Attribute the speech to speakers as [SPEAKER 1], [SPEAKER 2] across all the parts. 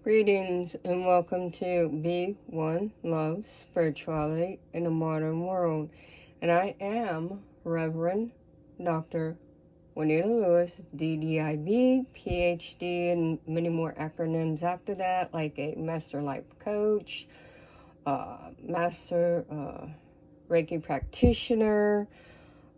[SPEAKER 1] Greetings and welcome to Be One Love Spirituality in a Modern World. And I am Reverend Dr. Lewis, DDIB, PhD, and many more acronyms after that, like a Master Life Coach, Master Reiki Practitioner.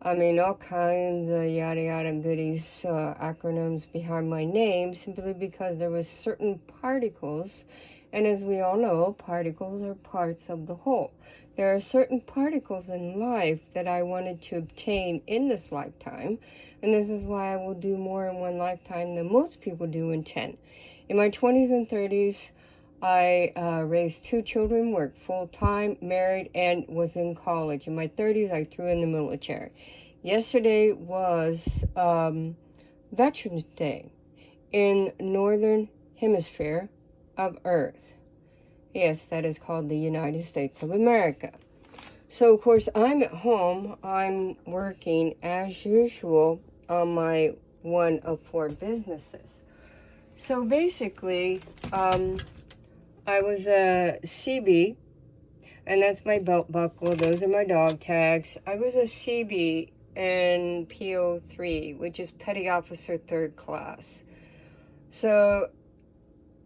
[SPEAKER 1] All kinds of yada yada goodies, acronyms behind my name, simply because there was certain particles, and as we all know, particles are parts of the whole. There are certain particles in life that I wanted to obtain in this lifetime, and this is why I will do more in one lifetime than most people do in 10. In my 20s and 30s, I raised 2 children, worked full-time, married, and was in college. In my 30s, I threw in the military. Yesterday was Veterans Day in Northern Hemisphere of Earth. Yes, that is called the United States of America. So, of course, I'm at home. I'm working, as usual, on my one of 4 businesses. So, basically, I was a CB, and that's my belt buckle. Those are my dog tags. I was a CB in PO3, which is Petty Officer 3rd Class. So,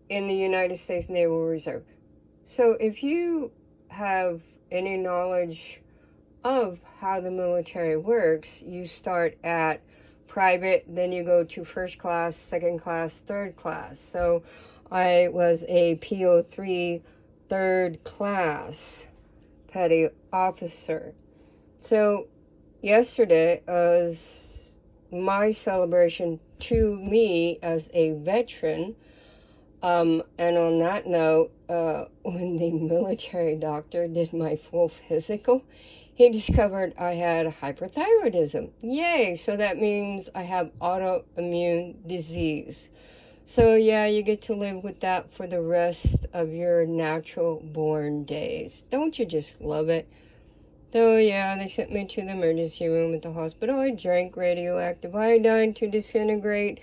[SPEAKER 1] in the United States Naval Reserve. So, if you have any knowledge of how the military works, you start at private, then you go to 1st class, 2nd class, 3rd class. So, I was a PO3 3rd class petty officer. So yesterday was my celebration to me as a veteran. And on that note, when the military doctor did my full physical, he discovered I had hyperthyroidism. Yay! So that means I have autoimmune disease. So yeah, you get to live with that for the rest of your natural born days. Don't you just love it? So yeah, they sent me to the emergency room at the hospital. I drank radioactive iodine to disintegrate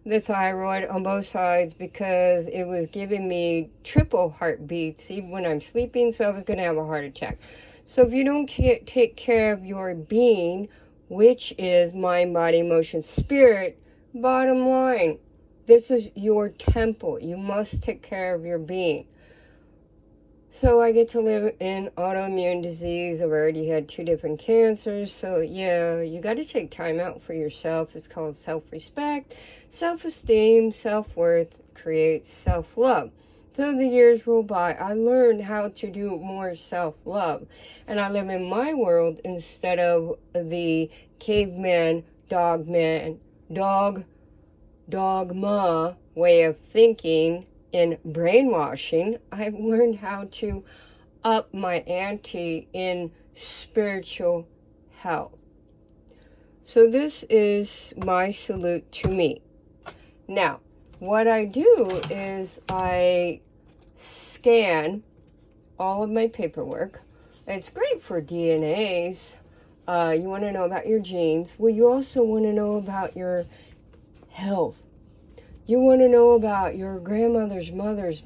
[SPEAKER 1] the thyroid on both sides because it was giving me triple heartbeats even when I'm sleeping, so I was going to have a heart attack. So if you don't take care of your being, which is mind, body, emotion, spirit, bottom line, this is your temple. You must take care of your being. So I get to live in autoimmune disease. I've already had 2 different cancers. So yeah, you got to take time out for yourself. It's called self-respect, self-esteem, self-worth, creates self-love. So the years roll by. I learned how to do more self-love. And I live in my world instead of the caveman, dogma way of thinking in brainwashing. I've learned how to up my ante in spiritual health. So this is my salute to me. Now, what I do is I scan all of my paperwork. It's great for DNAs. You want to know about your genes. Well, you also want to know about your health. You want to know about your grandmother's mothers.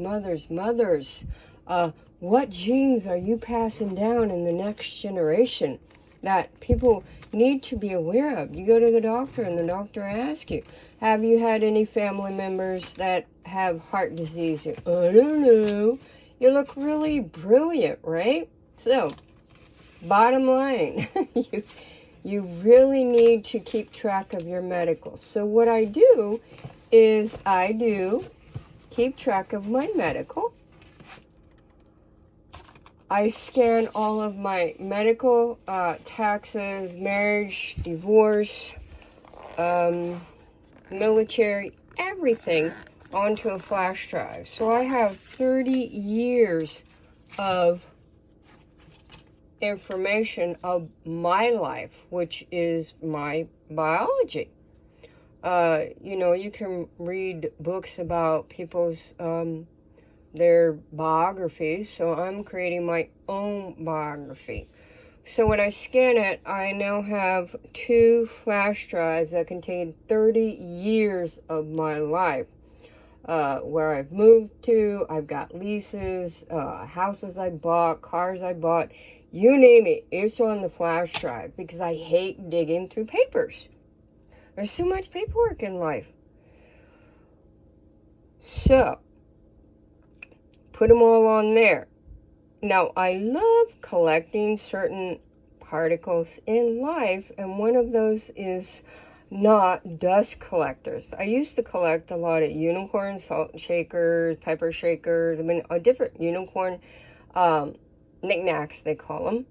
[SPEAKER 1] What genes are you passing down in the next generation that people need to be aware of? You go to the doctor and the doctor asks you, have you had any family members that have heart disease? I don't know. You look really brilliant, right? So, bottom line, you really need to keep track of your medical. So what I do is I do keep track of my medical. I scan all of my medical, taxes, marriage, divorce, military, everything onto a flash drive. So I have 30 years of information of my life, which is my biology. You can read books about people's, their biographies, so I'm creating my own biography. So when I scan it, I now have 2 flash drives that contain 30 years of my life. where I've moved to. I've got leases, houses I bought, cars I bought, you name it. It's on the flash drive because I hate digging through papers. There's too much paperwork in life. So, put them all on there. Now, I love collecting certain particles in life, and one of those is not dust collectors. I used to collect a lot of unicorn salt shakers, pepper shakers, I mean, different unicorn knickknacks, they call them.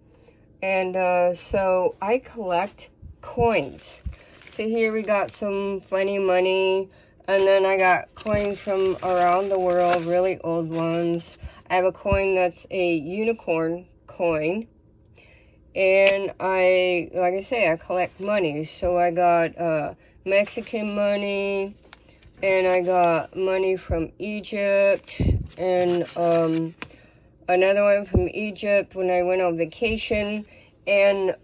[SPEAKER 1] And so I collect coins. So here we got some funny money, and then I got coins from around the world, really old ones. I have a coin that's a unicorn coin. And like I say, I collect money. So I got Mexican money, and I got money from Egypt, and another one from Egypt when I went on vacation. And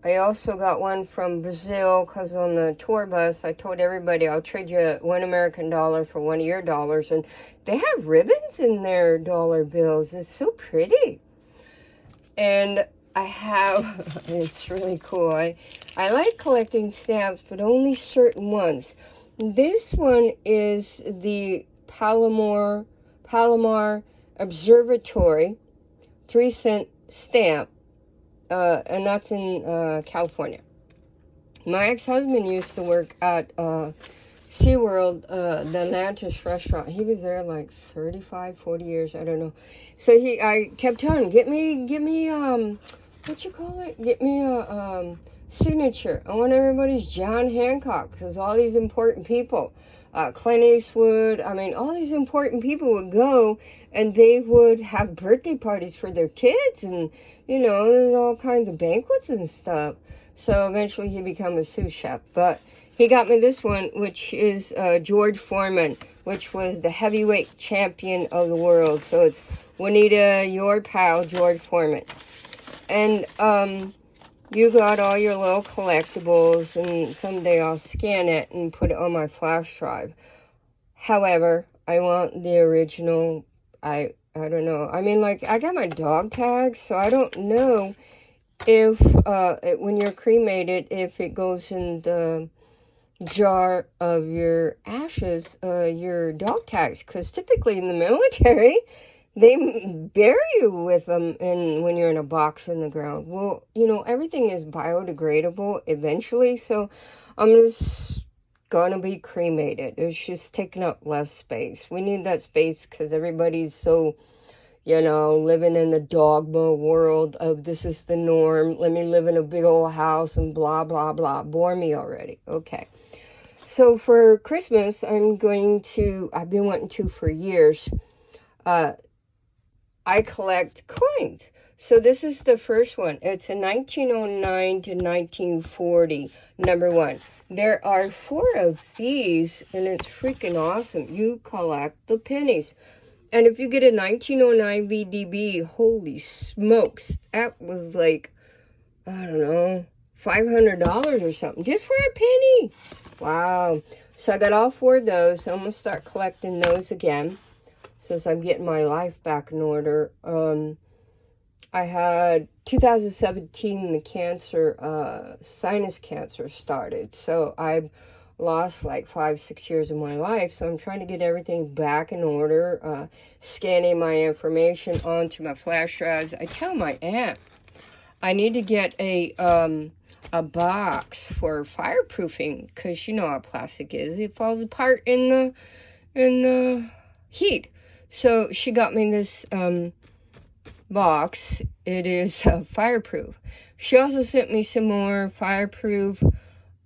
[SPEAKER 1] I also got one from Brazil because on the tour bus, I told everybody I'll trade you $1 American for one of your dollars. And they have ribbons in their dollar bills. It's so pretty. And I have, it's really cool. I like collecting stamps, but only certain ones. This one is the Palomar Observatory 3-cent stamp. And that's in California. My ex-husband used to work at SeaWorld, the Atlantis restaurant. He was there like 35, 40 years, I don't know. So I kept telling him, get me, what you call it? Get me a signature. I want everybody's John Hancock, because all these important people, Clint Eastwood, I mean, all these important people would go, and they would have birthday parties for their kids, and, you know, there's all kinds of banquets and stuff. So eventually he became a sous chef, but he got me this one, which is George Foreman, which was the heavyweight champion of the world. So it's Juanita, your pal, George Foreman. And you got all your little collectibles, and someday I'll scan it and put it on my flash drive. However, I want the original. I don't know. I mean, like, I got my dog tags, so I don't know if when you're cremated, if it goes in the jar of your ashes, your dog tags, because typically in the military, they bury you with them when you're in a box in the ground. Well, you know, everything is biodegradable eventually, so I'm just gonna be cremated. It's just taking up less space. We need that space because everybody's so, you know, living in the dogma world of this is the norm. Let me live in a big old house and blah, blah, blah. Bore me already. Okay. So for Christmas, I've been wanting to for years, I collect coins. So this is the first one. It's a 1909 to 1940, number one. There are 4 of these, and it's freaking awesome. You collect the pennies. And if you get a 1909 VDB, holy smokes, that was like, I don't know, $500 or something, just for a penny. Wow. So I got all 4 of those. I'm going to start collecting those again, since I'm getting my life back in order. I had 2017, the cancer, sinus cancer started. So I've lost like 5-6 years of my life. So I'm trying to get everything back in order, scanning my information onto my flash drives. I tell my aunt I need to get a box for fireproofing, because you know how plastic is. It falls apart in the heat. So she got me this box. It is fireproof. She also sent me some more fireproof,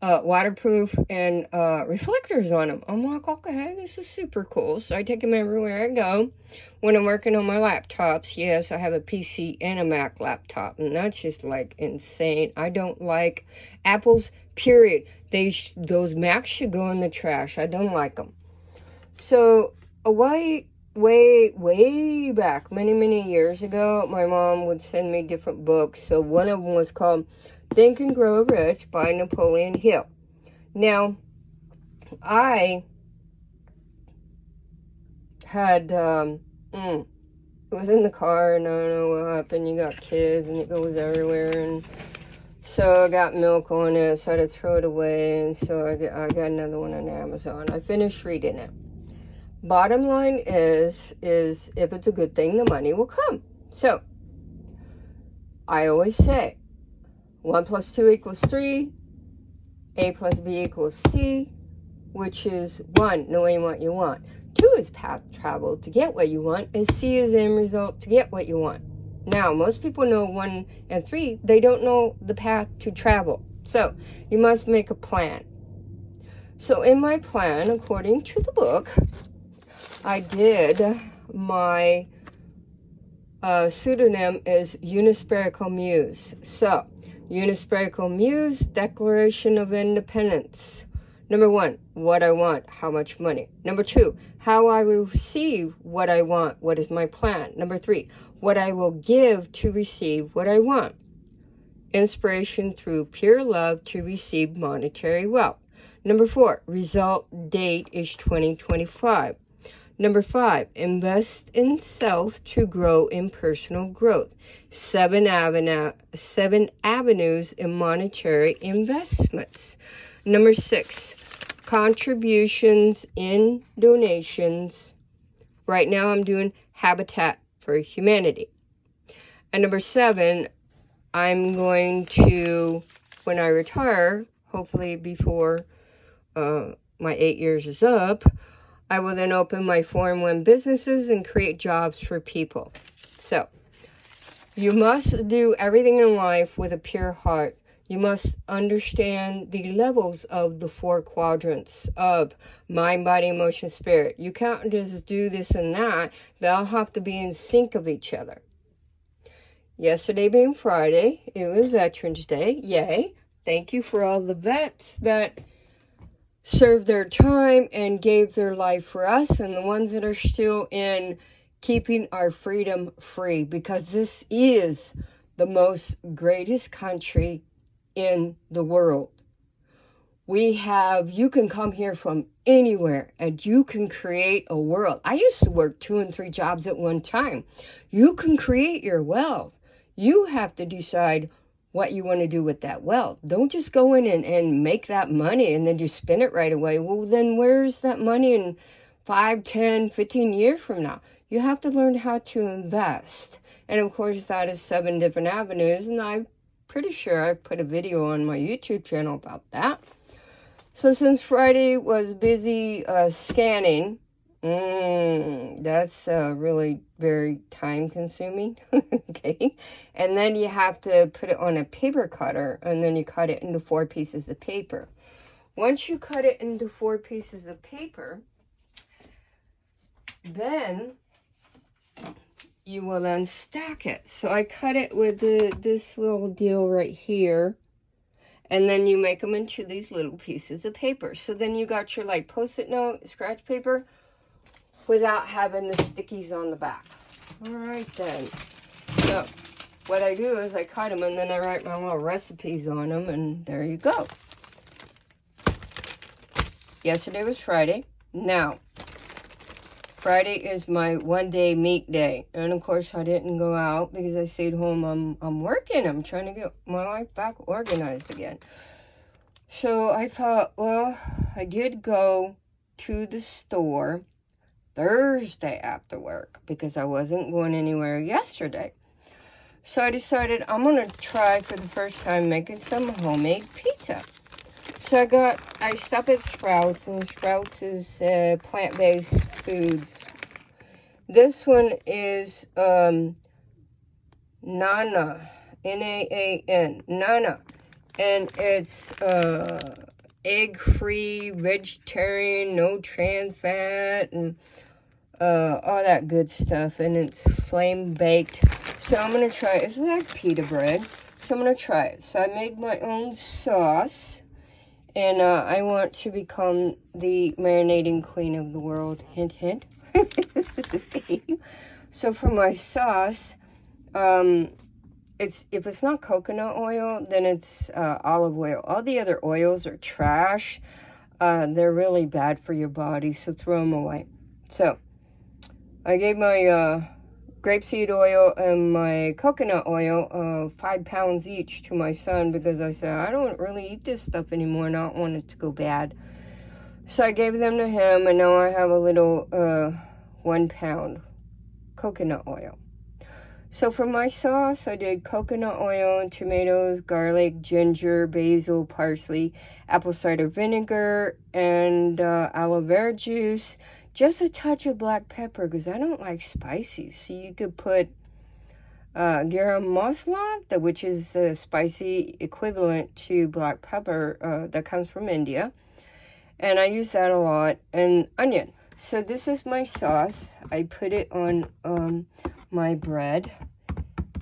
[SPEAKER 1] waterproof, and reflectors on them. I'm like, okay, this is super cool. So I take them everywhere I go. When I'm working on my laptops, yes, I have a PC and a Mac laptop, and that's just like insane. I don't like Apples, period. Those Macs should go in the trash. I don't like them. So way back, many years ago, my mom would send me different books. So one of them was called Think and Grow Rich by Napoleon Hill. Now, I had, it was in the car, and I don't know what happened. You got kids, and it goes everywhere, and so I got milk on it, so I had to throw it away, and so I got another one on Amazon. I finished reading it. Bottom line is if it's a good thing, the money will come. So, I always say, 1 plus 2 equals 3, A plus B equals C, which is 1, knowing what you want. 2 is path traveled to get what you want, and C is end result to get what you want. Now, most people know 1 and 3. They don't know the path to travel. So, you must make a plan. So, in my plan, according to the book, I did my pseudonym is Unispirical Muse. So, Unispirical Muse, Declaration of Independence. Number 1, what I want, how much money. Number 2, how I will receive what I want, what is my plan. Number 3, what I will give to receive what I want. Inspiration through pure love to receive monetary wealth. Number 4, result date is 2025. Number 5, invest in self to grow in personal growth. 7 avenues in monetary investments. Number 6, contributions in donations. Right now I'm doing Habitat for Humanity. And number 7, I'm going to, when I retire, hopefully before my 8 years is up, I will then open my 4-in-1 businesses and create jobs for people. So, you must do everything in life with a pure heart. You must understand the levels of the 4 quadrants of mind, body, emotion, spirit. You can't just do this and that. They'll have to be in sync of each other. Yesterday being Friday, it was Veterans Day. Yay. Thank you for all the vets that served their time and gave their life for us, and the ones that are still in keeping our freedom free, because this is the most greatest country in the world. You can come here from anywhere and you can create a world. I used to work 2 and 3 jobs at one time. You can create your wealth. You have to decide what you want to do with that wealth. Don't just go in and make that money and then just spend it right away. Well, then where's that money in 5, 10, 15 years from now? You have to learn how to invest. And of course, that is 7 different avenues. And I'm pretty sure I put a video on my YouTube channel about that. So since Friday was busy scanning, that's really very time consuming. Okay. And then you have to put it on a paper cutter, and then you cut it into 4 pieces of paper. Once you cut it into 4 pieces of paper, then you will then stack it. So I cut it with this little deal right here. And then you make them into these little pieces of paper. So then you got your like Post-it note, scratch paper, without having the stickies on the back. All right then. So what I do is I cut them and then I write my little recipes on them, and there you go. Yesterday was Friday. Now, Friday is my 1-day meat day. And of course I didn't go out because I stayed home. I'm working. I'm trying to get my life back organized again. So I thought, well, I did go to the store Thursday after work because I wasn't going anywhere yesterday. So I decided I'm going to try for the first time making some homemade pizza. So I stopped at Sprouts, and Sprouts is plant-based foods. This one is Nana, N-A-A-N, Nana, and it's egg-free, vegetarian, no trans fat, and all that good stuff, and it's flame-baked. So I'm going to try it. This is like pita bread, so I'm going to try it. So I made my own sauce. And I want to become the marinating queen of the world. Hint, hint. So for my sauce, if it's not coconut oil, then it's olive oil. All the other oils are trash. They're really bad for your body, so throw them away. So, I gave my grapeseed oil and my coconut oil, 5 pounds each, to my son because I said, I don't really eat this stuff anymore and I don't want it to go bad. So I gave them to him, and now I have a little 1 pound coconut oil. So for my sauce, I did coconut oil, tomatoes, garlic, ginger, basil, parsley, apple cider vinegar, and aloe vera juice. Just a touch of black pepper because I don't like spicy. So you could put garam masala, which is the spicy equivalent to black pepper that comes from India. And I use that a lot. And onion. So this is my sauce. I put it on my bread.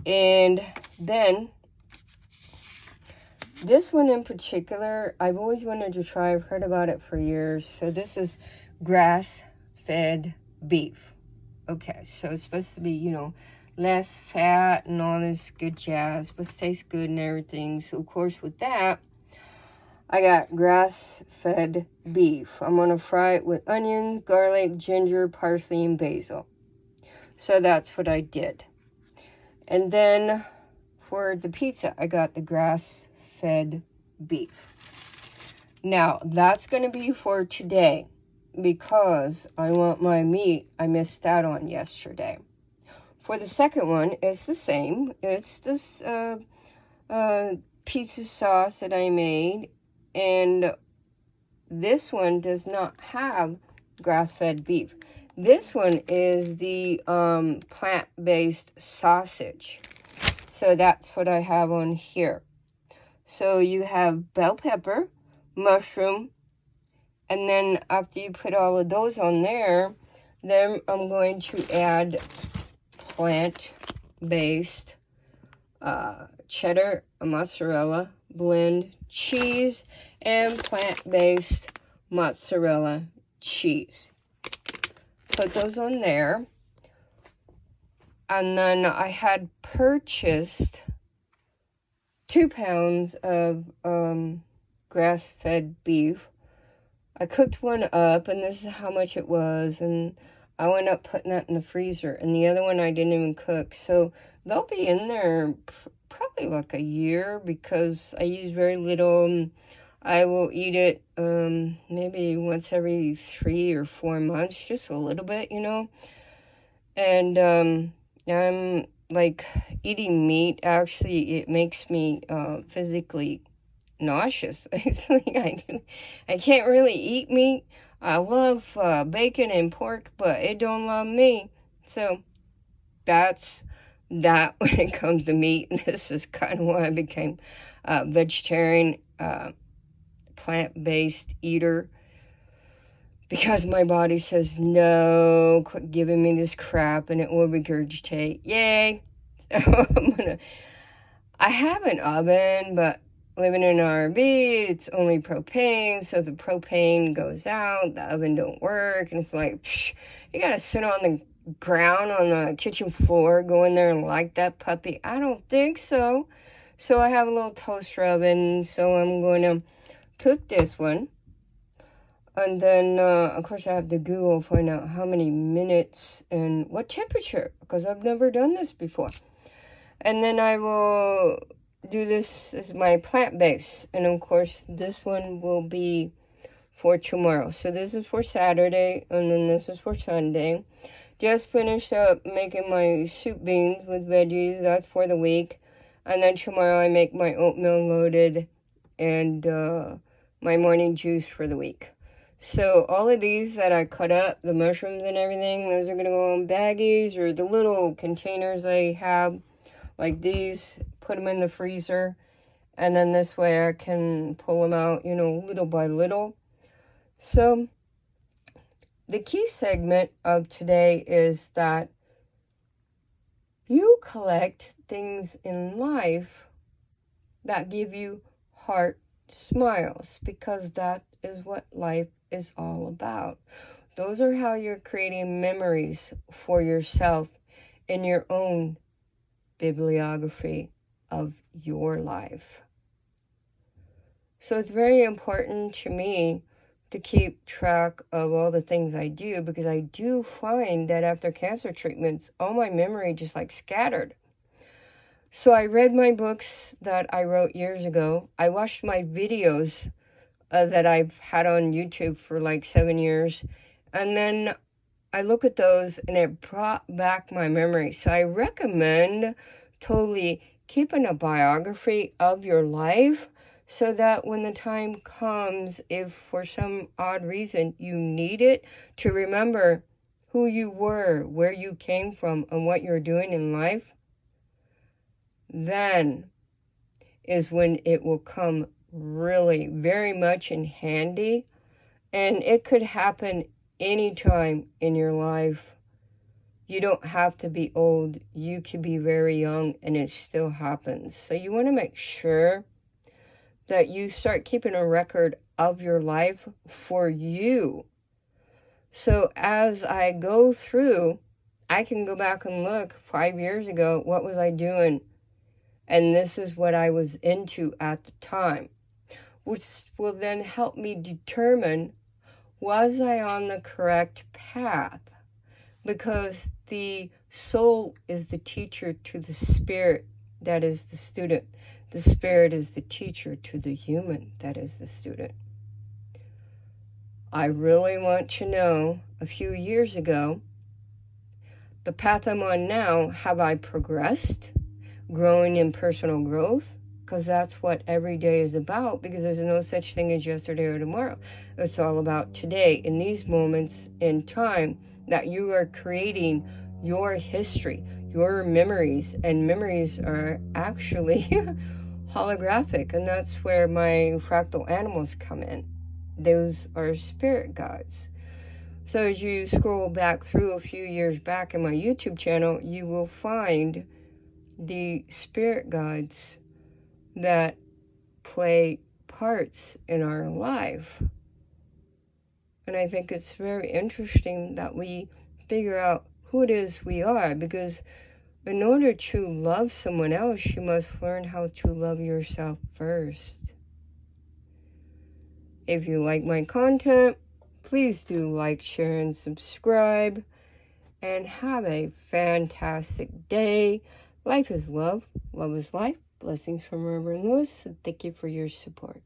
[SPEAKER 1] And then this one in particular, I've always wanted to try. I've heard about it for years. So this is grass-fed beef. Okay, so it's supposed to be, you know, less fat and all this good jazz. Supposed to taste good and everything. So, of course, with that, I got grass-fed beef. I'm going to fry it with onions, garlic, ginger, parsley, and basil. So that's what I did. And then for the pizza, I got the grass-fed beef. Now, that's going to be for today because I want my meat I missed out on yesterday. For the second one, it's the same. It's this pizza sauce that I made. And this one does not have grass-fed beef. This one is the plant-based sausage. So that's what I have on here. So you have bell pepper, mushroom, and then after you put all of those on there, then I'm going to add plant-based cheddar, mozzarella, blend, cheese, and plant-based mozzarella cheese. Put those on there. And then I had purchased 2 pounds of grass-fed beef. I cooked one up, and this is how much it was, and I went up putting that in the freezer, and the other one I didn't even cook. So they'll be in there probably like a year because I use very little. I will eat it maybe once every 3 or 4 months, just a little bit, you know. And I'm like eating meat. Actually, it makes me physically nauseous. It's like I can't really eat meat. I love bacon and pork, but it don't love me. So that's that when it comes to meat. And this is kind of why I became a vegetarian, plant-based eater. Because my body says, no, quit giving me this crap and it will regurgitate. Yay! So I have an oven, but living in an RV, it's only propane, so the propane goes out, the oven don't work, and it's like, psh, you gotta sit on the ground on the kitchen floor, go in there and light that puppy. I don't think so. So I have a little toaster oven, so I'm going to cook this one. And then, of course, I have to Google, find out how many minutes and what temperature, because I've never done this before. And then I will do this as my plant base. And, of course, this one will be for tomorrow. So this is for Saturday, and then this is for Sunday. Just finished up making my soup beans with veggies. That's for the week. And then tomorrow I make my oatmeal loaded and my morning juice for the week. So all of these that I cut up, the mushrooms and everything, those are going to go in baggies or the little containers I have, like these, put them in the freezer. And then this way I can pull them out, you know, little by little. So the key segment of today is that you collect things in life that give you heart smiles, because that is what life is all about. Those are how you're creating memories for yourself in your own bibliography of your life. So it's very important to me to keep track of all the things I do, because I do find that after cancer treatments, all my memory just like scattered. So I read my books that I wrote years ago. I watched my videos that I've had on YouTube for like 7 years. And then I look at those and it brought back my memory. So I recommend totally keeping a biography of your life, so that when the time comes, if for some odd reason you need it, to remember who you were, where you came from, and what you're doing in life, then is when it will come really very much in handy. And it could happen anytime in your life. You don't have to be old. You could be very young and it still happens. So you want to make sure that you start keeping a record of your life for you. So as I go through, I can go back and look 5 years ago, what was I doing? And this is what I was into at the time, which will then help me determine, was I on the correct path? Because the soul is the teacher to the spirit, that is the student. The spirit is the teacher to the human, that is the student. I really want to know, a few years ago, the path I'm on now, have I progressed, growing in personal growth? Because that's what every day is about, because there's no such thing as yesterday or tomorrow. It's all about today, in these moments in time that you are creating your history, your memories, and memories are actually holographic, and that's where my fractal animals come in. Those are spirit guides. So as you scroll back through a few years back in my YouTube channel, you will find the spirit guides that play parts in our life. And I think it's very interesting that we figure out who it is we are, because in order to love someone else, you must learn how to love yourself first. If you like my content, please do like, share, and subscribe. And have a fantastic day. Life is love. Love is life. Blessings from Reverend Lewis. And thank you for your support.